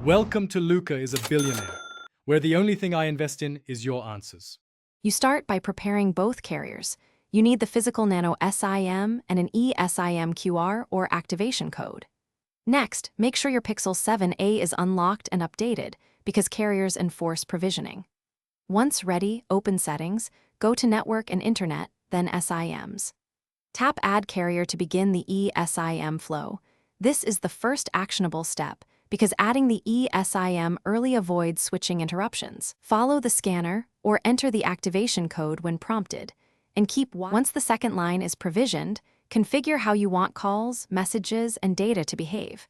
Welcome to Luca is a Billionaire, where the only thing I invest in is your answers. You start by preparing both carriers. You need the physical nano SIM and an eSIM QR or activation code. Next, make sure your Pixel 7a is unlocked and updated because carriers enforce provisioning. Once ready, open Settings, go to Network and Internet, then SIMs. Tap Add Carrier to begin the eSIM flow. This is the first actionable step because adding the eSIM early avoids switching interruptions. Follow the scanner or enter the activation code when prompted, and once the second line is provisioned, configure how you want calls, messages, and data to behave.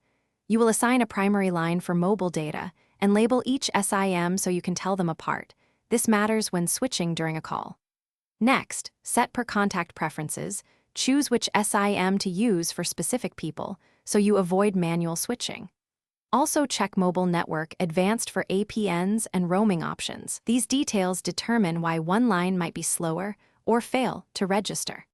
You will assign a primary line for mobile data and label each SIM so you can tell them apart. This matters when switching during a call. Next, set per contact preferences. Choose which SIM to use for specific people so you avoid manual switching. Also check Mobile Network Advanced for APNs and roaming options. These details determine why one line might be slower or fail to register.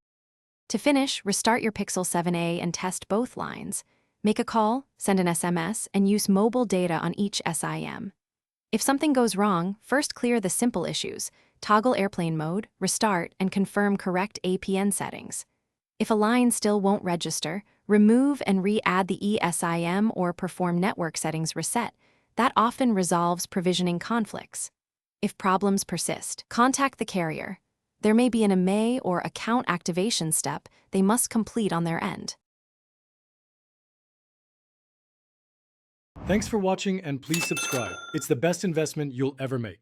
To finish, restart your Pixel 7a and test both lines. Make a call, send an SMS, and use mobile data on each SIM. If something goes wrong, first clear the simple issues. Toggle airplane mode, restart, and confirm correct APN settings. If a line still won't register, remove and re-add the eSIM or perform network settings reset. That often resolves provisioning conflicts. If problems persist, contact the carrier. There may be an IMEI or account activation step they must complete on their end. Thanks for watching and please subscribe. It's the best investment you'll ever make.